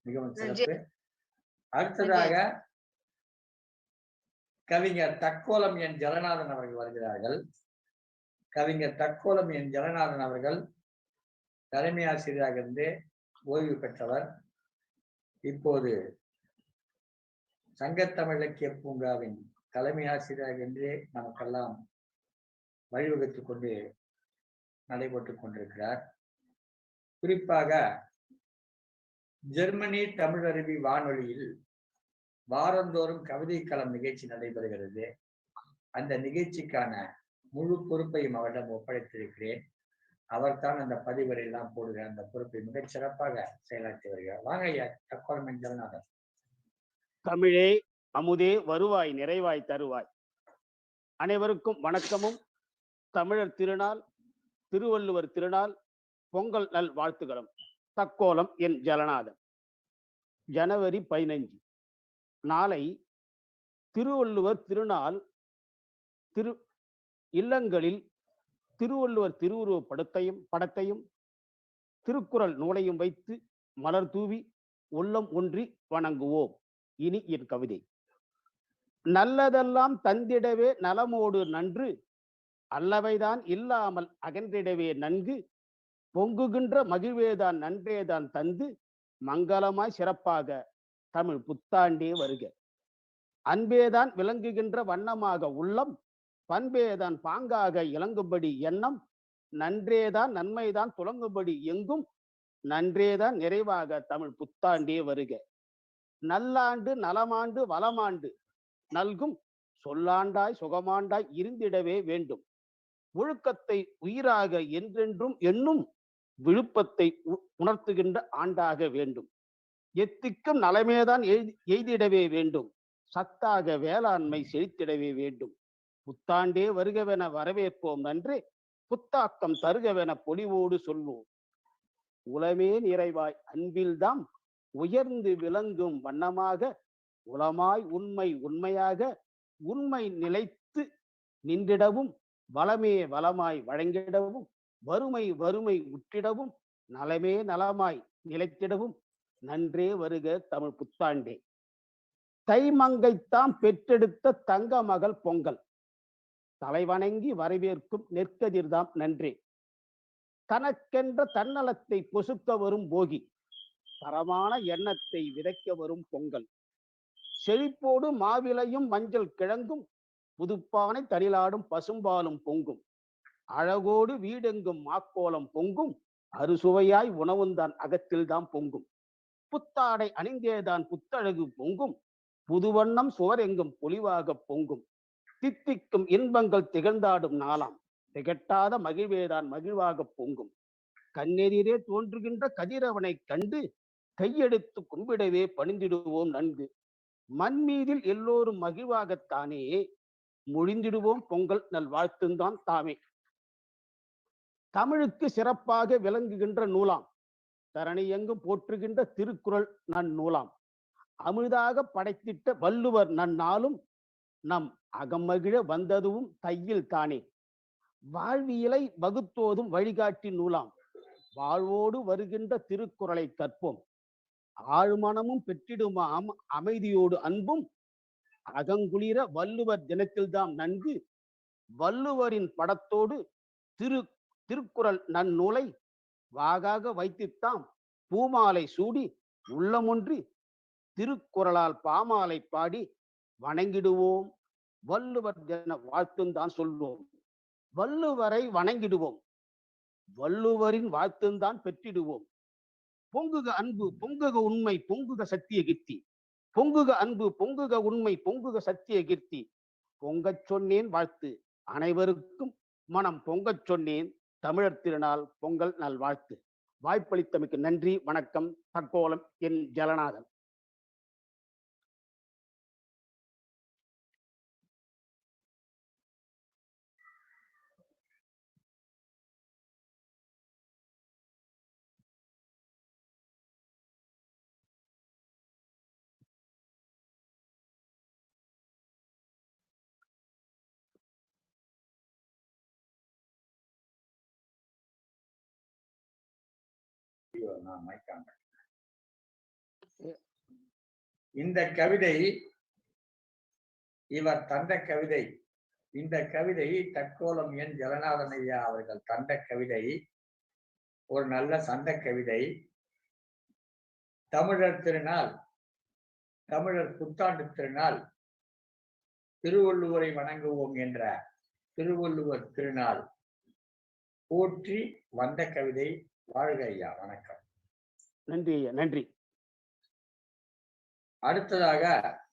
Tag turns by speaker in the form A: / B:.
A: மிகவும்
B: நன்றி.
A: சிறப்பு. அடுத்ததாக கவிஞர் தக்கோலம் என் ஜெகநாதன் அவர்கள் வருகிறார்கள். கவிஞர் தக்கோலம் என் ஜெகநாதன் அவர்கள் தலைமை ஆசிரியராக இருந்து ஓய்வு பெற்றவர். இப்போது சங்கத்தமிழ் இலக்கிய பூங்காவின் தலைமை ஆசிரியராக என்றே நமக்கெல்லாம் வழிவகுத்துக் கொண்டு நடைபெற்றுக் கொண்டிருக்கிறார். குறிப்பாக ஜெர்மனி தமிழருவி வானொலியில் வாரந்தோறும் கவிதை களம் நிகழ்ச்சி நடைபெறுகிறது. அந்த நிகழ்ச்சிக்கான முழு பொறுப்பையும் அவரிடம் ஒப்படைத்திருக்கிறேன். அவர் தான் அந்த பதிவுரை எல்லாம் போடுகிற அந்த பொறுப்பை மிகச் சிறப்பாக செயலாற்றி வருகிறார். வாங்க ஐயா தக்கோலம் ஜெகநாதன்.
C: தமிழே அமுதே வருவாய் நிறைவாய் தருவாய். அனைவருக்கும் வணக்கமும் தமிழர் திருநாள் திருவள்ளுவர் திருநாள் பொங்கல் நல் வாழ்த்துக்களும். தக்கோலம் என் ஜெகநாதன். ஜனவரி 15 நாளை திருவள்ளுவர் திருநாள். இல்லங்களில் திருவள்ளுவர் திருவுருவ படத்தையும் திருக்குறள் நூலையும் வைத்து மலர் தூவி உள்ளம் ஒன்றி வணங்குவோம். இனி என் கவிதை. நல்லதெல்லாம் தந்திடவே நலமோடு நன்று, அல்லவைதான் இல்லாமல் அகன்றிடவே நன்கு, பொங்குகின்ற மகிழ்வேதான் நன்றேதான் தந்து, மங்களமாய் சிறப்பாக தமிழ் புத்தாண்டே வருக. அன்பேதான் விளங்குகின்ற வண்ணமாக உள்ளம், பண்பேதான் பாங்காக இளங்கும்படி எண்ணம், நன்றேதான் நன்மைதான் துலங்கும்படி எங்கும், நன்றேதான் நிறைவாக தமிழ் புத்தாண்டே வருக. நல்லாண்டு நலமாண்டு வளமாண்டு நல்கும், சொல்லாண்டாய் சுகமாண்டாய் இருந்திடவே வேண்டும். ஒழுக்கத்தை உயிராக என்றென்றும் எண்ணும், விழுப்பத்தை உணர்த்துகின்ற ஆண்டாக வேண்டும். எத்திக்கும் நலமேதான் எய்திடவே வேண்டும், சத்தாக வேளாண்மை செழித்திடவே வேண்டும். புத்தாண்டே வருகவென வரவேற்போம் நன்றே, புத்தாக்கம் தருகவென பொலிவோடு சொல்வோம். உளமே நிறைவாய் அன்பில்தாம் உயர்ந்து விளங்கும் வண்ணமாக, உளமாய் உண்மை உண்மையாக உண்மை நிலைத்து நின்றிடவும், வளமே வளமாய் வழங்கிடவும், வறுமை வறுமை உற்றிடவும், நலமே நலமாய் நிலைத்திடவும், நன்றே வருக தமிழ் புத்தாண்டே. தைமங்கைத்தாம் பெற்றெடுத்த தங்க மகள் பொங்கல், தலைவணங்கி வரவேற்கும் நெற்கதிர்தாம் நன்றே. தனக்கென்ற தன்னலத்தை பொசுக்க வரும் போகி, தரமான எண்ணத்தை விதைக்க வரும் பொங்கல். செழிப்போடு மாவிளையும் மஞ்சள் கிழங்கும், புதுப்பானை தனிலாடும் பசும்பாலும் பொங்கும். அழகோடு வீடெங்கும் மாக்கோலம் பொங்கும், அறுசுவையாய் உணவுந்தான் அகத்தில்தான் பொங்கும். புத்தாடை அணிந்தேதான் புத்தழகு பொங்கும், புதுவண்ணம் சுவரெங்கும் பொலிவாக பொங்கும். தித்திக்கும் இன்பங்கள் திகழ்ந்தாடும் நாளாம், திகட்டாத மகிழ்வேதான் மகிழ்வாக பொங்கும். கண்ணெதிரே தோன்றுகின்ற கதிரவனை கண்டு, கையெடுத்து கும்பிடவே பணிந்திடுவோம் நன்கு. மண் மீதில் எல்லோரும் மகிழ்வாகத்தானே, மொழிந்திடுவோம் பொங்கல் நல் வாழ்த்துந்தான் தாமே. தமிழுக்கு சிறப்பாக விளங்குகின்ற நூலாம், தரணி எங்கும் போற்றுகின்ற திருக்குறள் நன்னூலாம். அமுதாக படைத்திட்ட வள்ளுவர் நன்னாலும், நம் அகமகிழ வந்ததுவும் தையில் தானே. வாழ்வியலை வகுத்தோதும் வழிகாட்டி நூலாம், வாழ்வோடு வருகின்ற திருக்குறளை கற்போம். ஆழ்மனமும் பெற்றிடுமா அமைதியோடு அன்பும், அகங்குளிர வள்ளுவர் தினத்தில்தான் நன்கு. வள்ளுவரின் படத்தோடு திருக்குறள் நன்னூலை வாகாக வைத்துத்தாம் பூமாலை சூடி, உள்ளமொன்றி திருக்குறளால் பாமாலை பாடி வணங்கிடுவோம். வள்ளுவர் தின வாழ்த்துந்தான் சொல்வோம். வள்ளுவரை வணங்கிடுவோம், வள்ளுவரின் வாழ்த்துந்தான் பெற்றிடுவோம். பொங்குக அன்பு பொங்குக உண்மை பொங்குக சத்திய கீர்த்தி, பொங்குக அன்பு பொங்குக உண்மை பொங்குக சத்திய கீர்த்தி. பொங்கச் சொன்னேன் வாழ்த்து அனைவருக்கும், மனம் பொங்கச் சொன்னேன் தமிழர் திருநாள் பொங்கல் நல் வாழ்த்து. வாய்ப்பளித்தமைக்கு நன்றி, வணக்கம். தக்கோலம் என் ஜெகநாதன்.
A: நான் மைக்காம இந்த கவிதை இவர் தந்த கவிதை. இந்த கவிதை தக்கோலம் என் ஜெகநாதன் ஐயா அவர்கள் தந்த கவிதை. ஒரு நல்ல சந்த கவிதை. தமிழர் திருநாள், தமிழர் புத்தாண்டு திருநாள், திருவள்ளுவரை வணங்குவோம் என்ற திருவள்ளுவர் திருநாள் போற்றி வந்த கவிதை. வாழ்க ஐயா, வணக்கம்.
C: நன்றி ஐயா, நன்றி.
A: அடுத்ததாக